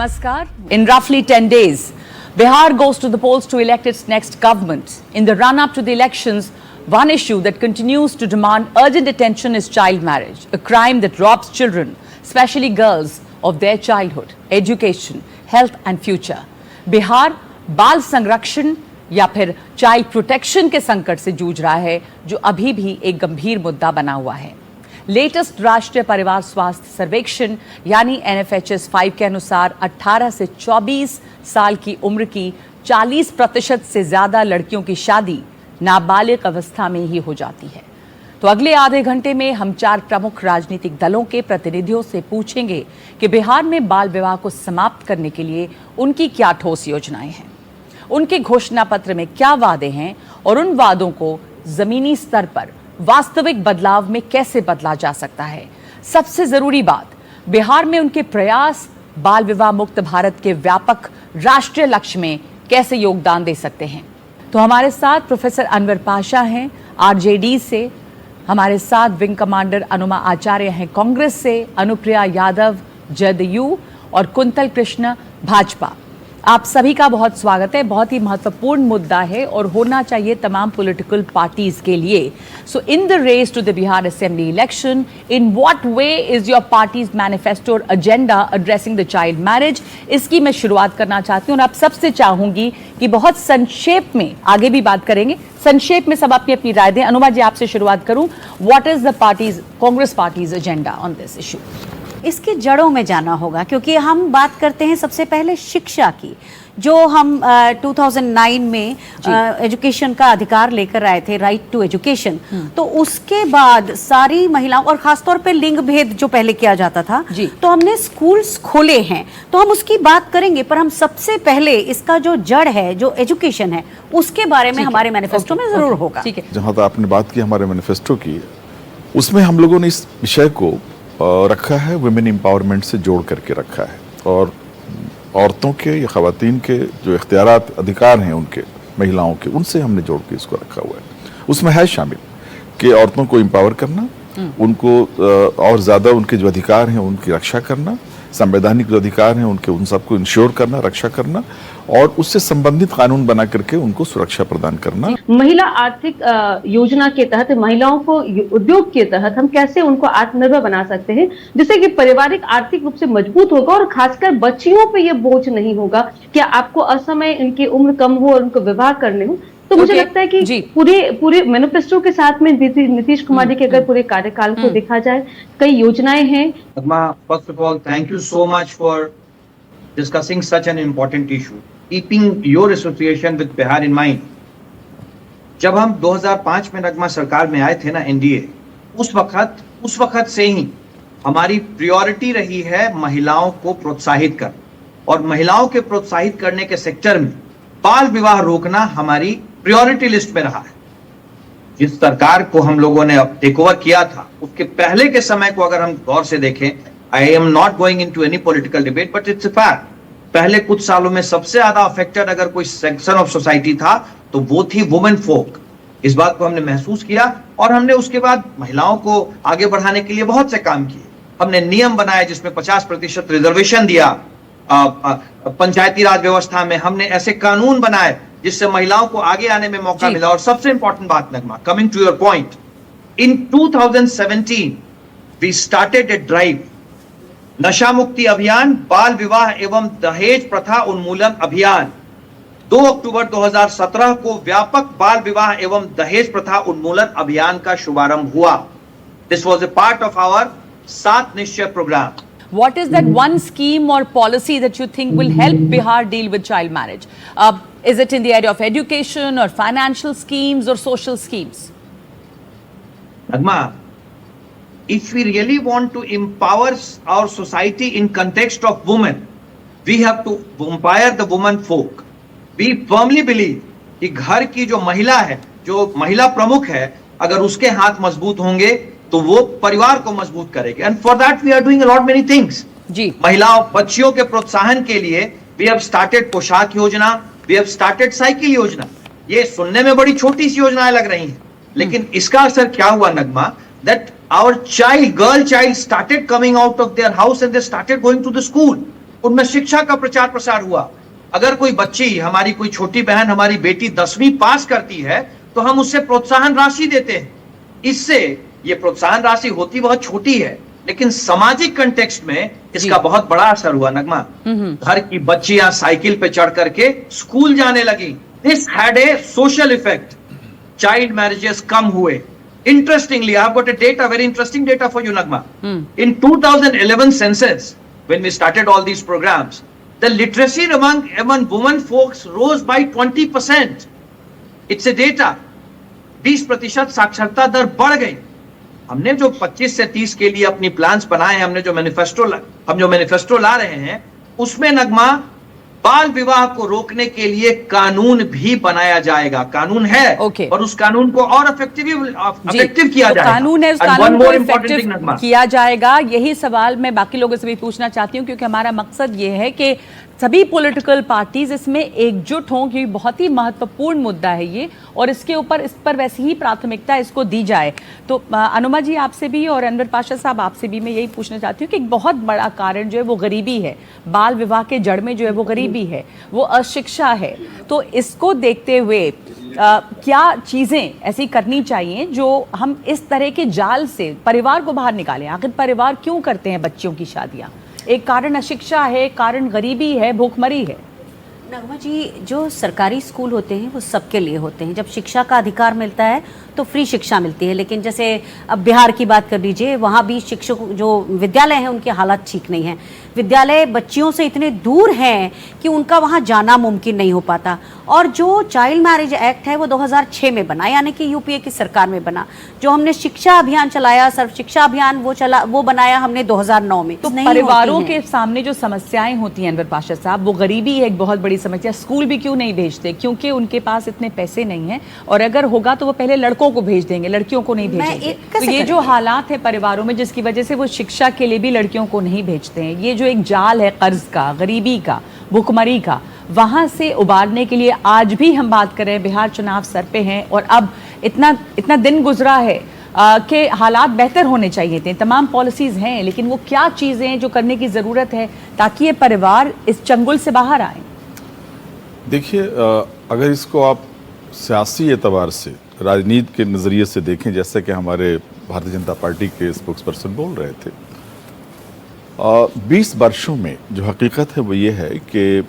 Namaskar. In roughly 10 days, Bihar goes to the polls to elect its next government. In the run-up to the elections, one issue that continues to demand urgent attention is child marriage, a crime that robs children, especially girls, of their childhood, education, health and future. Bihar बाल संरक्षण या फिर child protection के संकट से जूझ रहा है, जो अभी भी एक गंभीर मुद्दा बना हुआ है। लेटेस्ट राष्ट्रीय परिवार स्वास्थ्य सर्वेक्षण यानी NFHS 5 के अनुसार 18 से 24 साल की उम्र की 40% से ज्यादा लड़कियों की शादी नाबालिग अवस्था में ही हो जाती है। तो अगले आधे घंटे में हम 4 प्रमुख राजनीतिक दलों के प्रतिनिधियों से पूछेंगे कि बिहार में बाल विवाह को समाप्त करने के लिए उनकी क्या ठोस योजनाएं हैं, उनके घोषणा पत्र में क्या वादे हैं और उन वादों को जमीनी स्तर पर वास्तविक बदलाव में कैसे बदला जा सकता है। सबसे जरूरी बात, बिहार में उनके प्रयास बाल विवाह मुक्त भारत के व्यापक राष्ट्रीय लक्ष्य में कैसे योगदान दे सकते हैं। तो हमारे साथ प्रोफेसर अनवर पाशा हैं RJD से, हमारे साथ विंग कमांडर अनुमा आचार्य हैं कांग्रेस से, अनुप्रिया यादव जदयू और कुंतल कृष्ण भाजपा। आप सभी का बहुत स्वागत है। बहुत ही महत्वपूर्ण मुद्दा है और होना चाहिए तमाम पॉलिटिकल पार्टीज के लिए। So in the race to the Bihar assembly election, in what way is your parties manifesto और agenda addressing the child marriage, इसकी मैं शुरुआत करना चाहती हूँ और आप सबसे चाहूंगी कि बहुत संक्षेप में, आगे भी बात करेंगे, संक्षेप में सब अपनी अपनी राय दें। अनुमा जी, आपसे शुरुआत करूं, what is the parties, Congress parties agenda on this issue? इसके जड़ों में जाना होगा, क्योंकि हम बात करते हैं सबसे पहले शिक्षा की, जो हम 2009 में एजुकेशन का अधिकार लेकर आए थे, राइट टू एजुकेशन। तो उसके बाद सारी महिलाओं और खासतौर पे लिंग भेद जो पहले किया जाता था, तो हमने स्कूल्स खोले हैं, तो हम उसकी बात करेंगे। पर हम सबसे पहले इसका जो जड़ है, जो एजुकेशन है, उसके बारे में हमारे मैनिफेस्टो में जरूर होगा। ठीक है, जहाँ तक आपने बात की हमारे मैनिफेस्टो की, उसमें हम लोगों ने इस विषय को रखा है, वुमेन एम्पावरमेंट से जोड़ करके रखा है, और औरतों के या ख़वातीन के जो इख्तियारात अधिकार हैं उनके, महिलाओं के, उनसे हमने जोड़ के इसको रखा हुआ है। उसमें है शामिल कि औरतों को एम्पावर करना, उनको और ज़्यादा उनके जो अधिकार हैं उनकी रक्षा करना, संवैधानिक जो अधिकार हैं उनके, उन सबको इंश्योर करना, रक्षा करना, और उससे संबंधित कानून बना करके उनको सुरक्षा प्रदान करना। महिला आर्थिक योजना के तहत महिलाओं को उद्योग के तहत हम कैसे उनको आत्मनिर्भर बना सकते हैं, जिससे कि पारिवारिक आर्थिक रूप से मजबूत होगा और खासकर बच्चियों पे ये बोझ नहीं होगा कि आपको असमय इनकी उम्र कम हो और उनको विवाह करने हो। तो मुझे लगता है कि पूरे मैनिफेस्टो के साथ में नीतीश कुमार जी के अगर पूरे कार्यकाल को देखा जाए, कई योजनाएं हैं। First of all, thank you so much for discussing such an important issue, keeping your association with Bihar in mind. जब हम 2005 में नगमा सरकार में आए थे ना, NDA, उस वक्त से ही हमारी प्रायोरिटी रही है महिलाओं को प्रोत्साहित कर, और महिलाओं के प्रोत्साहित करने के सेक्टर में बाल विवाह रोकना हमारी प्रायोरिटी लिस्ट में रहा है। जिस सरकार को हम लोगों ने टेक ओवर किया था, उसके पहले के समय को अगर हम गौर से देखें, I am not going into any political debate, but it's a fact, पहले कुछ सालों में सबसे ज्यादा अफेक्टेड अगर कोई सेक्शन ऑफ सोसाइटी था तो वो थी वुमेन फोक। इस बात को हमने महसूस किया और हमने उसके बाद महिलाओं को आगे बढ़ाने के लिए बहुत से काम किए। हमने नियम बनाए जिसमें 50% रिजर्वेशन दिया पंचायती राज व्यवस्था में, हमने ऐसे कानून बनाए जिससे महिलाओं को आगे आने में मौका मिला। और सबसे इंपॉर्टेंट बात Nagma, coming to your point, in 2017 we started a drive, नशा मुक्ति अभियान, बाल विवाह एवं दहेज प्रथा उन्मूलन अभियान। 2 अक्टूबर 2017 को व्यापक बाल विवाह एवं दहेज प्रथा उन्मूलन अभियान का शुभारंभ हुआ। This was a part of our 7 Nishchay program. What is that one scheme or policy that you think will help Bihar deal with child marriage? Is it in the area of education or financial schemes or social schemes? Nagma, if we really want to empower our society in context of women, we have to empower the woman folk. We firmly believe कि घर की जो महिला है, जो महिला प्रमुख है, अगर उसके हाथ मजबूत होंगे तो वो परिवार को मजबूत करेगी। And for that we are doing a lot many things. महिलाओं, बच्चियों के प्रोत्साहन के लिए वी हैव स्टार्टेड पोशाक योजना, वी हैव स्टार्टेड साइकिल योजना। ये सुनने में बड़ी छोटी सी योजनाएं लग रही हैं, लेकिन इसका असर क्या हुआ Nagma, that our child, girl child started coming out of their house and they started going to the school. उनमें शिक्षा का प्रचार प्रसार हुआ। अगर कोई बच्ची, हमारी कोई छोटी बहन, हमारी बेटी 10वीं पास करती है तो हम उससे प्रोत्साहन राशि देते हैं। इससे ये प्रोत्साहन राशि होती बहुत छोटी है, लेकिन सामाजिक कंटेक्स्ट में इसका बहुत बड़ा असर हुआ। नगमा, घर की बच्चियां साइकिल पे चढ़ करके स्कूल जाने लगी। This had a social effect. Child marriages कम हुए। Interestingly, I've got a data, very interesting data for you, Nagma. In 2011 census, when we started all these programs, the literacy among women folks rose by 20%. It's a data. 20% साक्षरता दर बढ़ गई। हमने जो 25 से 30 के लिए अपनी प्लान्स बनाए हैं, हम जो मैनिफेस्टो ला रहे हैं, उसमें नगमा बाल विवाह को रोकने के लिए कानून भी बनाया जाएगा। कानून है और उस कानून को और इफेक्टिव किया जाएगा। कानून है, उस कानून को इफेक्टिव किया जाएगा। यही सवाल मैं बाकी लोगों से भी पूछना चाहती हूँ, क्योंकि हमारा मकसद ये है कि सभी पॉलिटिकल पार्टीज इसमें एकजुट हों, क्योंकि बहुत ही महत्वपूर्ण मुद्दा है ये, और इस पर वैसे ही प्राथमिकता इसको दी जाए। तो अनुमा जी आपसे भी और अनवर पाशा साहब आपसे भी मैं यही पूछना चाहती हूँ कि एक बहुत बड़ा कारण जो है वो गरीबी है। बाल विवाह के जड़ में जो है वो गरीबी है, वो अशिक्षा है। तो इसको देखते हुए क्या चीज़ें ऐसी करनी चाहिए जो हम इस तरह के जाल से परिवार को बाहर निकालें? आखिर परिवार क्यों करते हैं बच्चियों की शादियाँ? एक कारण अशिक्षा है, कारण गरीबी है, भूखमरी है। नगमा जी, जो सरकारी स्कूल होते हैं वो सबके लिए होते हैं। जब शिक्षा का अधिकार मिलता है तो फ्री शिक्षा मिलती है, लेकिन जैसे अब बिहार की बात कर लीजिए, वहाँ भी शिक्षक जो विद्यालय हैं उनके हालात ठीक नहीं हैं। विद्यालय बच्चियों से इतने दूर हैं कि उनका वहाँ जाना मुमकिन नहीं हो पाता। और जो चाइल्ड मैरिज एक्ट है वो 2006 में बना, यानी कि यूपीए की सरकार में बना। जो हमने शिक्षा अभियान चलाया, सर्व शिक्षा अभियान, वो बनाया हमने 2009 में। तो परिवारों के सामने जो समस्याएं होती हैं अनवर पाशा साहब, वो गरीबी है एक बहुत बड़ी समस्या। स्कूल भी क्यों नहीं भेजते? क्योंकि उनके पास इतने पैसे नहीं हैं, और अगर होगा तो वो पहले लड़कों को भेज देंगे, लड़कियों को नहीं भेजेंगे। तो ये जो हालात है परिवारों में, जिसकी वजह से वो शिक्षा के लिए भी लड़कियों को नहीं भेजते हैं, ये जो एक जाल है कर्ज का, गरीबी का, भुखमरी का, वहां से उबारने के लिए आज भी हम बात कर रहे हैं। बिहार चुनाव सर पे हैं और अब इतना दिन गुजरा है कि हालात बेहतर होने चाहिए थे। तमाम पॉलिसीज हैं, लेकिन वो क्या चीजें जो करने की जरूरत है ताकि ये परिवार इस चंगुल से बाहर आए? देखिए, अगर इसको आप सियासी एतबार से, राजनीति के नज़रिए से देखें, जैसे कि हमारे भारतीय जनता पार्टी के स्पोक्स पर्सन बोल रहे थे, 20 वर्षों में जो हकीकत है वो ये है कि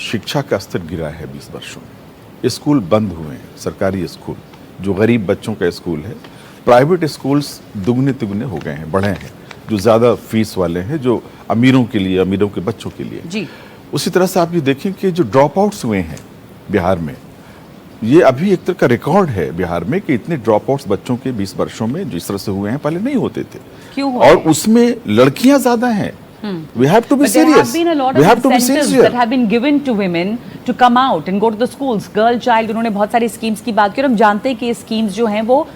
शिक्षा का स्तर गिरा है। 20 वर्षों में स्कूल बंद हुए हैं, सरकारी स्कूल जो गरीब बच्चों का स्कूल है। प्राइवेट स्कूल्स दुगने तिगुने हो गए हैं, बढ़े हैं, जो ज़्यादा फीस वाले हैं, जो अमीरों के लिए, अमीरों के बच्चों के लिए जी। उसी तरह से आप ये देखें कि जो ड्रॉप आउट्स हुए हैं बिहार में, ये अभी एक तरह का रिकॉर्ड है बिहार में कि इतने ड्रॉप आउट्स बच्चों के 20 वर्षों में जिस तरह से हुए हैं पहले नहीं होते थे। क्यों? और उसमें लड़कियां ज्यादा हैं। We have to be serious. We have to be serious. That have been given to women to come out and go to the schools. Girl child, उन्होंने बहुत सारी स्कीम्स की बात की, और हम जानते हैं कि ये स्कीम्स जो हैं वो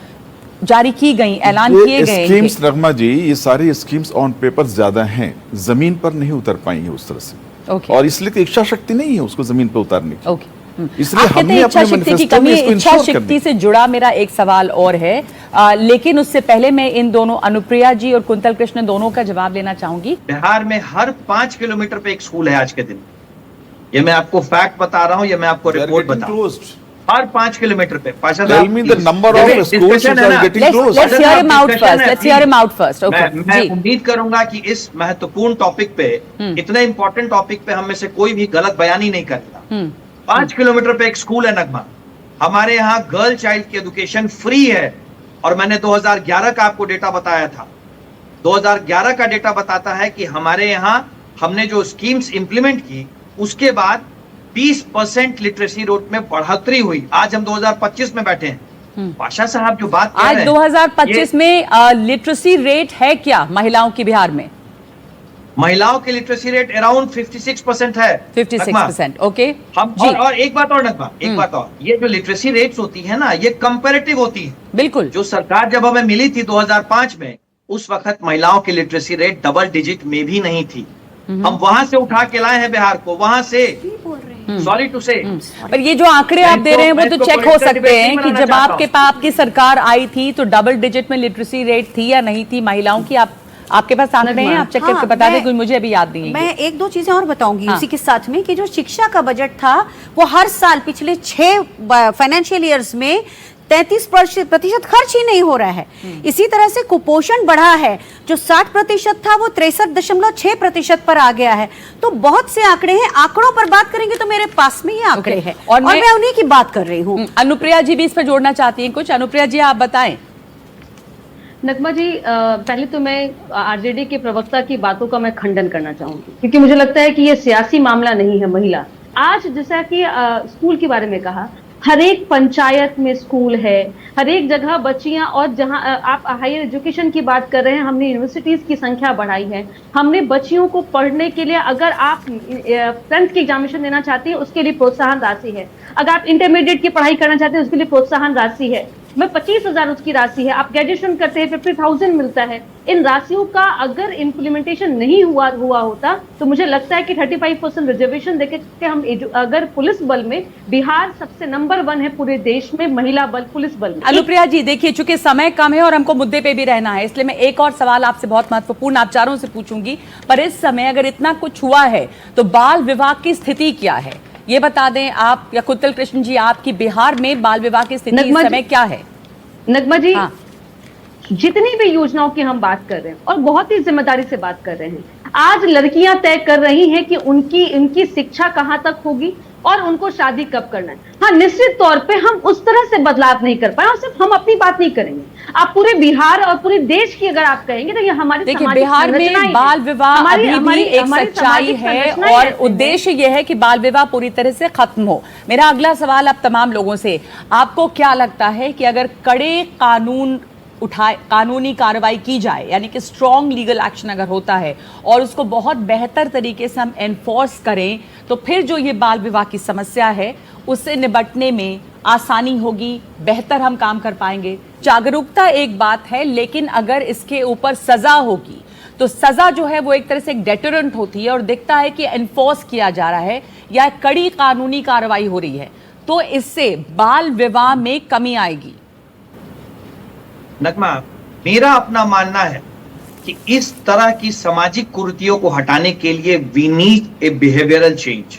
जारी की गई, ऐलान किए गए। स्कीम्स नगमा जी, ये सारी स्कीम्स ऑन पेपर ज्यादा हैं, जमीन पर नहीं उतर पाई हैं उस तरह से। और इसलिए कि इच्छा शक्ति नहीं है उसको जमीन पर उतारने की। इसलिए हमने इच्छा शक्ति की कमी है। इच्छा शक्ति से जुड़ा मेरा एक सवाल और है, लेकिन उससे पहले मैं इन दोनों, अनुप्रिया जी और कुंतल कृष्ण, दोनों का जवाब लेना चाहूंगी। बिहार में हर 5 किलोमीटर पे एक स्कूल है आज के दिन। ये मैं आपको फैक्ट बता रहा हूँ, ये मैं आपको रिपोर्ट बता रहा हूँ। हर 5 किलोमीटर पे। Tell me the number of schools which are getting closed. Let's hear him out first. Let's hear him out first. Okay. मैं उम्मीद करूंगा कि इस महत्वपूर्ण टॉपिक पे, इतने इंपॉर्टेंट टॉपिक पे हम में से कोई भी गलत बयानी नहीं करेगा। 5 किलोमीटर पे एक स्कूल है नगमा। हमारे यहाँ गर्ल चाइल्ड की एजुकेशन फ्री है, और मैंने 2011 का आपको डेटा बताया था। 2011 का डेटा बताता है कि हमारे यहाँ हमने जो स्कीम्स इंप्लीमेंट की, उसके बाद 20% लिटरेसी रेट में बढ़ोतरी हुई। आज हम 2025 में बैठे हैं। पाशा साहब जो बात कर रहे हैं, आज 2025 में लिटरेसी रेट है क्या महिलाओं की बिहार में? महिलाओं की लिटरेसी रेट अराउंड 56% है। 56%, ओके। हम और एक बात और नगमा, एक बात और, ये जो लिटरेसी रेट्स होती है ना, ये कंपैरेटिव होती है। बिल्कुल। जो सरकार जब हमें मिली थी 2005 में, उस वक्त महिलाओं की लिटरेसी रेट डबल डिजिट में भी नहीं थी। हम वहां से उठा के लाए हैं बिहार को, वहां से। सॉरी टू से। पर ये जो आंकड़े आप दे रहे हैं वो तो चेक हो सकते हैं कि जब आपकी सरकार आई थी तो डबल डिजिट में लिटरेसी रेट थी या नहीं थी महिलाओं की। आप आपके पास आंकड़े हैं, आप चेक करके बता दें, मुझे अभी याद नहीं है। मैं एक दो चीजें और बताऊंगी हाँ। उसी के साथ में कि जो शिक्षा का बजट था वो हर साल पिछले 6 फाइनेंशियल ईयर्स में 33% खर्च ही नहीं हो रहा है। इसी तरह से कुपोषण बढ़ा है, जो 60% था वो 63.6% पर आ गया है। तो बहुत से आंकड़े हैं, आंकड़ों पर बात करेंगे तो मेरे पास में ही आंकड़े हैं और मैं उन्हीं की बात कर रही हूँ। अनुप्रिया जी भी इस पर जोड़ना चाहती हैं कुछ। अनुप्रिया जी आप बताएं। नगमा जी, पहले तो मैं आरजेडी के प्रवक्ता की बातों का मैं खंडन करना चाहूंगी, क्योंकि मुझे लगता है कि ये सियासी मामला नहीं है। महिला आज, जैसा कि स्कूल के बारे में कहा, हर एक पंचायत में स्कूल है, हर एक जगह बच्चियां, और जहां आप हायर एजुकेशन की बात कर रहे हैं, हमने यूनिवर्सिटीज की संख्या बढ़ाई है। हमने बच्चियों को पढ़ने के लिए, अगर आप 10th की एग्जामिनेशन देना चाहती हैं उसके लिए प्रोत्साहन राशि है, अगर आप इंटरमीडिएट की पढ़ाई करना चाहते हैं उसके लिए प्रोत्साहन राशि है, मैं 25,000 उसकी राशि है। आप ग्रेजुएशन करते हैं 50,000 मिलता है। इन राशियों का अगर इम्प्लीमेंटेशन नहीं हुआ होता तो मुझे लगता है कि 35% रिजर्वेशन देके हम अगर पुलिस बल में बिहार सबसे नंबर 1 है पूरे देश में महिला बल, पुलिस बल में। अनुप्रिया जी देखिए, चूंकि समय कम है और हमको मुद्दे पे भी रहना है, इसलिए मैं एक और सवाल आपसे बहुत महत्वपूर्ण आप चारों से पूछूंगी। पर इस समय अगर इतना कुछ हुआ है तो बाल विवाह की स्थिति क्या है, ये बता दें आप, या कुंतल कृष्ण जी, आपकी बिहार में बाल विवाह की स्थिति इस समय क्या है? नगमा जी, हाँ। जितनी भी योजनाओं की हम बात कर रहे हैं और बहुत ही जिम्मेदारी से बात कर रहे हैं, आज लड़कियां तय कर रही हैं कि उनकी शिक्षा कहां तक होगी और उनको शादी कब करना है। हाँ, निश्चित तौर पे हम उस तरह से बदलाव नहीं कर पाए, और सिर्फ हम अपनी बात नहीं करेंगे, आप पूरे बिहार और पूरे देश की अगर आप कहेंगे तो ये हमारे देखिए, बिहार में बाल विवाह अभी भी एक सच्चाई है और उद्देश्य यह है कि बाल विवाह पूरी तरह से खत्म हो। मेरा अगला सवाल आप तमाम लोगों से, आपको क्या लगता है कि अगर कड़े कानूनी कार्रवाई की जाए, यानी कि स्ट्रॉन्ग लीगल एक्शन अगर होता है और उसको बहुत बेहतर तरीके से हम एनफोर्स करें, तो फिर जो ये बाल विवाह की समस्या है उससे निपटने में आसानी होगी, बेहतर हम काम कर पाएंगे? जागरूकता एक बात है, लेकिन अगर इसके ऊपर सजा होगी तो सजा जो है वो एक तरह से एक डेटरेंट होती है और दिखता है कि एनफोर्स किया जा रहा है या कड़ी कानूनी कार्रवाई हो रही है, तो इससे बाल विवाह में कमी आएगी। नगमा, मेरा अपना मानना है कि इस तरह की सामाजिक कुरीतियों को हटाने के लिए we need a behavioural change.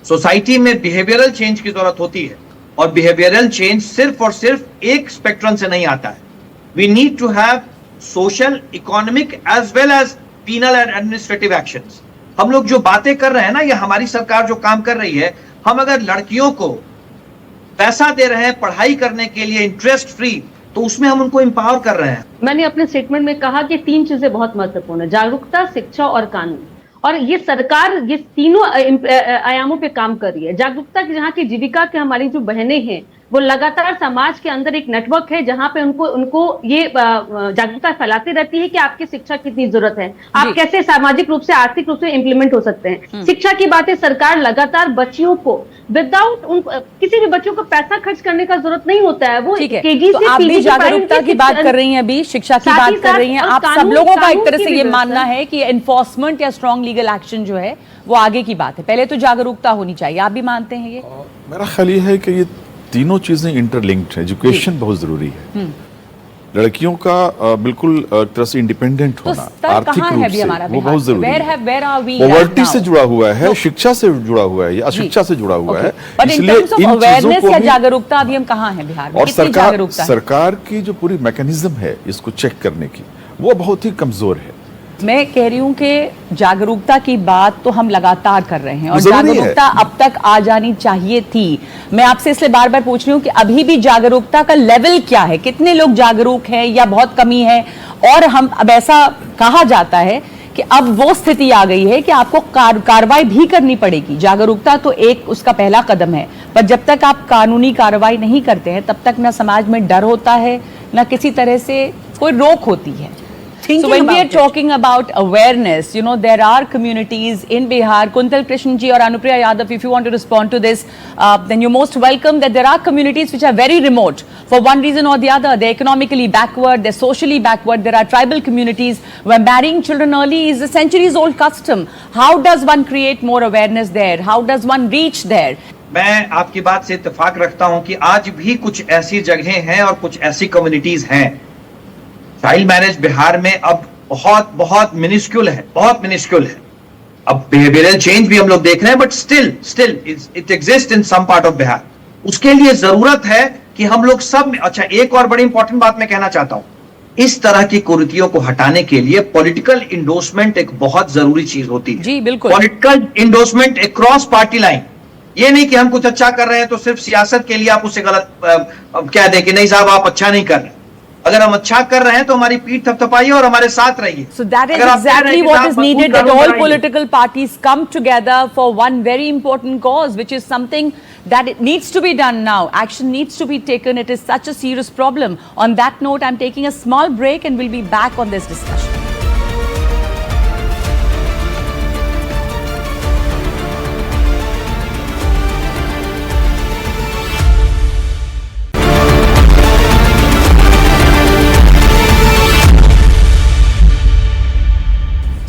सोसाइटी में बिहेवियरल चेंज की जरूरत होती है, और बिहेवियरल चेंज सिर्फ और सिर्फ एक स्पेक्ट्रम से नहीं आता है। We need to have social, economic as well as penal and administrative actions. हम लोग जो बातें कर रहे हैं ना, ये हमारी सरकार जो काम कर रही है, हम अगर लड़कियों को पैसा दे रहे हैं पढ़ाई करने के लिए इंटरेस्ट फ्री, तो उसमें हम उनको एम्पावर कर रहे हैं। मैंने अपने स्टेटमेंट में कहा कि 3 चीजें बहुत महत्वपूर्ण है, जागरूकता, शिक्षा और कानून, और ये सरकार ये तीनों आयामों पे काम कर रही है। जागरूकता की, जहाँ की जीविका के हमारी जो बहनें हैं वो लगातार समाज के अंदर एक नेटवर्क है जहां पे उनको ये जागरूकता फैलाती रहती है कि आपकी शिक्षा कितनी जरूरत है, आप कैसे सामाजिक रूप से, आर्थिक रूप से इम्प्लीमेंट हो सकते हैं। शिक्षा की बात है, सरकार लगातार बच्चियों को विदाउट किसी भी बच्चों को पैसा खर्च करने का जरूरत नहीं होता है, वो केजी से आप भी जागरूकता की बात कर रही हैं, अभी शिक्षा की बात कर रही हैं, आप सब लोगों का एक तरह से ये मानना है कि एनफोर्समेंट या स्ट्रॉन्ग लीगल एक्शन जो है वो आगे की बात है, पहले तो जागरूकता होनी चाहिए, आप भी मानते हैं ये? मेरा ख्याल ये है कि ये तीनों चीजें इंटरलिंक्ड है। एजुकेशन बहुत जरूरी है, लड़कियों का बिल्कुल एक तरह से इंडिपेंडेंट होना, आर्थिक रूप से वो बहुत जरूरी है। पॉवर्टी से जुड़ा हुआ है, शिक्षा से जुड़ा हुआ है, या शिक्षा से जुड़ा हुआ है। इसलिए इन चीजों को जागरूकता अभी हम कहाँ हैं बिहार में? और सरकार की जो पूरी मैकेनिज्म है इसको चेक करने की, वो बहुत ही कमजोर है। मैं कह रही हूं कि जागरूकता की बात तो हम लगातार कर रहे हैं और जागरूकता अब तक आ जानी चाहिए थी। मैं आपसे इसलिए बार बार पूछ रही हूं कि अभी भी जागरूकता का लेवल क्या है, कितने लोग जागरूक हैं या बहुत कमी है? और हम अब ऐसा कहा जाता है कि अब वो स्थिति आ गई है कि आपको कार्रवाई भी करनी पड़ेगी। जागरूकता तो एक उसका पहला कदम है, पर जब तक आप कानूनी कार्रवाई नहीं करते हैं तब तक ना समाज में डर होता है, ना किसी तरह से कोई रोक होती है। So when we are talking about awareness, you know, there are communities in Bihar, Kuntal Krishnan ji or Anupriya Yadav, if you want to respond to this, then you're most welcome, that there are communities which are very remote for one reason or the other. They're economically backward, they're socially backward, there are tribal communities where marrying children early is a centuries old custom. How does one create more awareness there? How does one reach there? मैं आपकी बात से इत्तेफाक रखता हूं कि आज भी कुछ ऐसी जगहें हैं और कुछ ऐसी कम्युनिटीज हैं। चाइल्ड मैरिज बिहार में अब बहुत बहुत मिनिस्क्यूल है, बहुत मिनिस्क्यूल है। अब बिहेवियरल चेंज भी हम लोग देख रहे हैं, but still it exist in some part of Bihar. उसके लिए जरूरत है कि हम लोग सब। अच्छा, एक और बड़ी इंपॉर्टेंट बात मैं कहना चाहता हूं, इस तरह की कुरीतियों को हटाने के लिए पॉलिटिकल इंडोर्समेंट एक बहुत जरूरी चीज होती है। जी बिल्कुल, political endorsement across party line. ये नहीं कि हम कुछ अच्छा कर रहे हैं तो सिर्फ सियासत के लिए आप उससे गलत कह दें कि नहीं साहब आप अच्छा नहीं कर रहे। अगर हम अच्छा कर रहे हैं तो हमारी पीठ थपथपाइए और हमारे साथ रहिए। So that is अगर आप कह रहे हैं exactly कि what साहब is मजबूत needed, that कानून all बनाइए। political parties come together for one very important cause, which is something that it needs to be done now. Action needs to be taken. It is such a serious problem. On that note, I'm taking a small break and we'll be back on this discussion.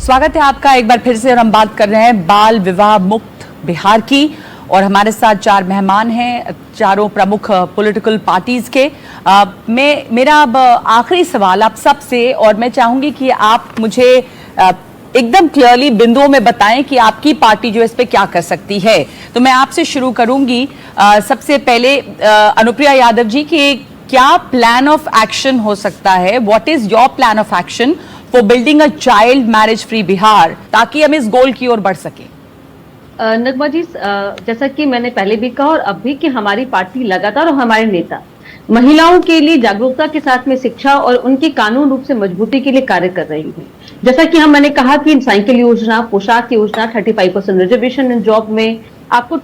स्वागत है आपका एक बार फिर से, और हम बात कर रहे हैं बाल विवाह मुक्त बिहार की। और हमारे साथ चार मेहमान हैं, चारों प्रमुख पॉलिटिकल पार्टीज के। मेरा अब आखिरी सवाल आप सबसे, और मैं चाहूंगी कि आप मुझे एकदम क्लियरली बिंदुओं में बताएं कि आपकी पार्टी जो इस पे क्या कर सकती है। तो मैं आपसे शुरू करूंगी। सबसे पहले अनुप्रिया यादव जी, की क्या प्लान ऑफ एक्शन हो सकता है? What is your plan of action for building a child marriage free Bihar, ताकि हम इस गोल की ओर बढ़ सकें? नगमा जी, जैसा कि मैंने पहले भी कहा और अब भी, कि हमारी पार्टी लगातार और हमारे नेता महिलाओं के लिए जागरूकता के साथ में शिक्षा और उनकी कानून रूप से मजबूती के लिए कार्य कर रही है। जैसा कि मैंने कहा कि साइकिल योजना, पोशाक योजना, 35% रिजर्वेशन इन जॉब में, आपको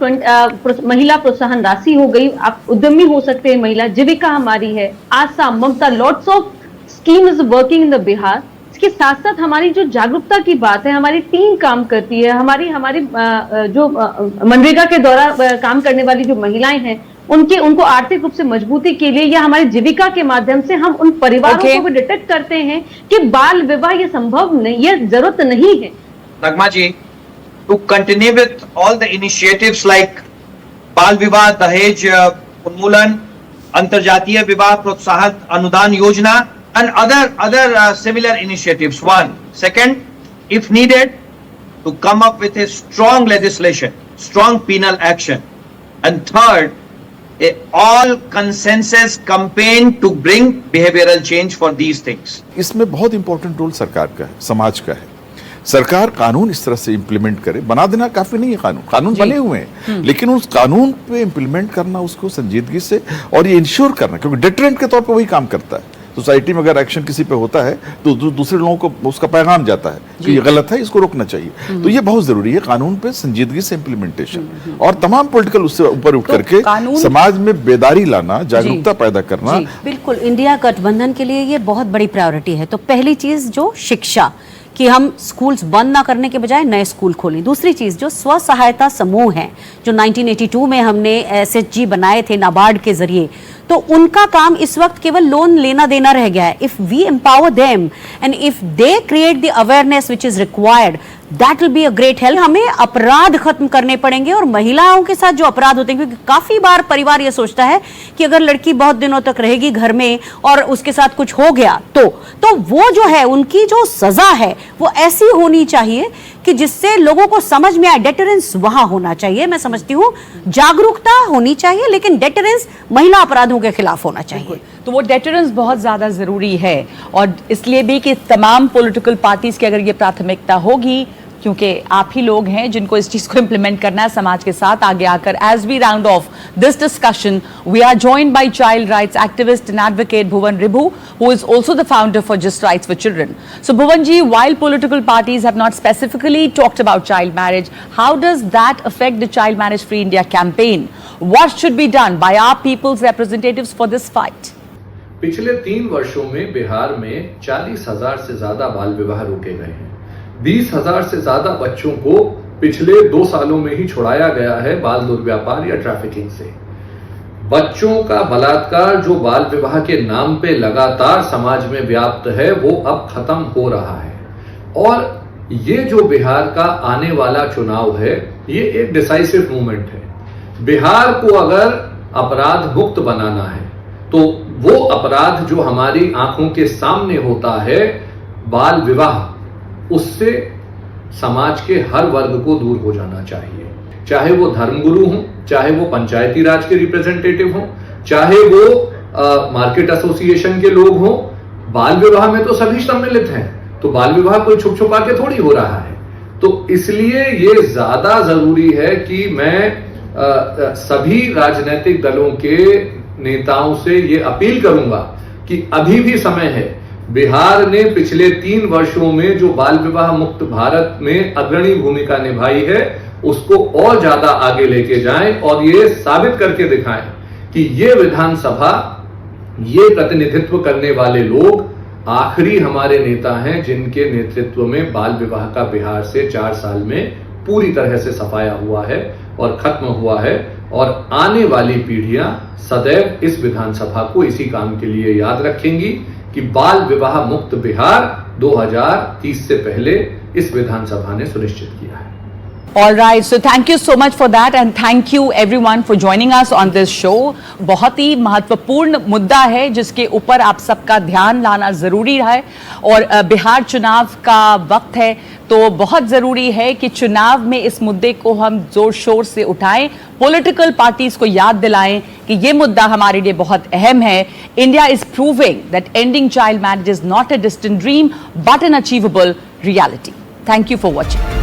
महिला प्रोत्साहन राशि हो गई, आप उद्यमी हो सकते हैं, महिला जीविका हमारी है, Asha, Mamta, lots of scheme is working in the Bihar. इसके साथ साथ हमारी जो जागरूकता की बात है, हमारी टीम काम करती है, हमारी जो मनरेगा के द्वारा काम करने वाली जो महिलाएं हैं, उनको आर्थिक रूप से मजबूती के लिए या हमारी जीविका के माध्यम से हम उन परिवारों को भी डिटेक्ट करते हैं कि बाल विवाह ये संभव नहीं, ये जरूरत नहीं है। Nagma ji, to continue with all the initiatives like बाल विवाह दहेज उन्मूलन, अंतरजातीय विवाह प्रोत्साहन अनुदान योजना and other similar initiatives. One, second, if needed, to come up with a strong legislation, strong penal action, and third, a all consensus campaign to bring behavioral change for these things. इसमें बहुत important role सरकार का है, समाज का है। सरकार कानून इस तरह से इंप्लीमेंट करे। बना देना काफी नहीं है, कानून बने हुए हैं, लेकिन उस कानून पे इंप्लीमेंट करना, उसको संजीदगी से, और ये इंश्योर करना, क्योंकि डिटरेंट के तौर पे वही काम करता है। सोसाइटी में अगर एक्शन किसी पे होता है तो दूसरे लोगों को उसका पैगाम जाता है कि ये गलत है, इसको रोकना चाहिए। तो ये बहुत जरूरी है, कानून पे संजीदगी से इंप्लीमेंटेशन, और तमाम पॉलिटिकल उससे ऊपर उठ करके समाज में बेदारी लाना, जागरूकता पैदा करना। बिल्कुल, इंडिया गठबंधन के लिए ये बहुत बड़ी प्रायोरिटी है। तो पहली चीज जो शिक्षा, कि हम स्कूल्स बंद ना करने के बजाय नए स्कूल खोलें। दूसरी चीज जो स्व सहायता समूह हैं, जो 1982 में हमने SHG बनाए थे नाबार्ड के जरिए, तो उनका काम इस वक्त केवल लोन लेना देना रह गया है। If we empower them and if they create the awareness which is required, that will be a great help. हमें अपराध खत्म करने पड़ेंगे, और महिलाओं के साथ जो अपराध होते हैं, क्योंकि काफी बार परिवार ये सोचता है कि अगर लड़की बहुत दिनों तक रहेगी घर में और उसके साथ कुछ हो गया तो वो जो है उनकी जो सजा है वो ऐसी होनी चाहिए कि जिससे लोगों को समझ में आए। डेटरेंस वहां होना चाहिए। मैं समझती हूँ जागरूकता होनी चाहिए, लेकिन डेटरेंस महिला अपराधों के खिलाफ होना चाहिए। तो वो डेटरेंस बहुत ज्यादा जरूरी है, और इसलिए भी कि तमाम पॉलिटिकल पार्टीज की अगर ये प्राथमिकता होगी, क्योंकि आप ही लोग हैं जिनको इस चीज को इंप्लीमेंट करना है समाज के साथ आगे आकर। As we round off this discussion, we are joined by child rights activist and advocate Bhuvan Ribhu, who is also the founder for Just Rights for Children. So Bhuvan ji, while political parties have not specifically talked about child marriage, how does that affect the Child Marriage Free India campaign? What should be done by our people's representatives for this fight? पिछले 3 वर्षों में बिहार में 40,000 से ज्यादा बाल विवाह रोके गए हैं। 20,000 से ज्यादा बच्चों को पिछले 2 सालों में ही छुड़ाया गया है बाल दुर्व्यापार या ट्रैफिकिंग से। बच्चों का बलात्कार जो बाल विवाह के नाम पे लगातार समाज में व्याप्त है, वो अब खत्म हो रहा है। और ये जो बिहार का आने वाला चुनाव है, ये एक डिसाइसिव मूवमेंट है। बिहार को अगर अपराध मुक्त बनाना है, तो वो अपराध जो हमारी आंखों के सामने होता है, बाल विवाह, उससे समाज के हर वर्ग को दूर हो जाना चाहिए। चाहे वो धर्मगुरु हों, चाहे वो पंचायती राज के रिप्रेजेंटेटिव हों, चाहे वो मार्केट एसोसिएशन के लोग हों, बाल विवाह में तो सभी सम्मिलित हैं। तो बाल विवाह कोई छुप छुपा के थोड़ी हो रहा है। तो इसलिए ये ज्यादा जरूरी है कि मैं सभी राजनीतिक दलों के नेताओं से ये अपील करूंगा कि अभी भी समय है। बिहार ने पिछले 3 वर्षों में जो बाल विवाह मुक्त भारत में अग्रणी भूमिका निभाई है, उसको और ज्यादा आगे लेके जाएं और ये साबित करके दिखाएं कि ये विधानसभा, ये प्रतिनिधित्व करने वाले लोग आखिरी हमारे नेता हैं जिनके नेतृत्व में बाल विवाह का बिहार से 4 साल में पूरी तरह से सफाया हुआ है और खत्म हुआ है। और आने वाली पीढ़ियां सदैव इस विधानसभा को इसी काम के लिए याद रखेंगी कि बाल विवाह मुक्त बिहार 2030 से पहले इस विधानसभा ने सुनिश्चित किया है। All right, so thank you so much for that and thank you everyone for joining us on this show. बहुत ही महत्वपूर्ण मुद्दा है जिसके ऊपर आप सबका ध्यान लाना जरूरी है और बिहार चुनाव का वक्त है, तो बहुत जरूरी है कि चुनाव में इस मुद्दे को हम जोर शोर से उठाएं, पॉलिटिकल पार्टीज को याद दिलाएं कि ये मुद्दा हमारे लिए बहुत अहम है। India is proving that ending child marriage is not a distant dream but an achievable reality. Thank you for watching.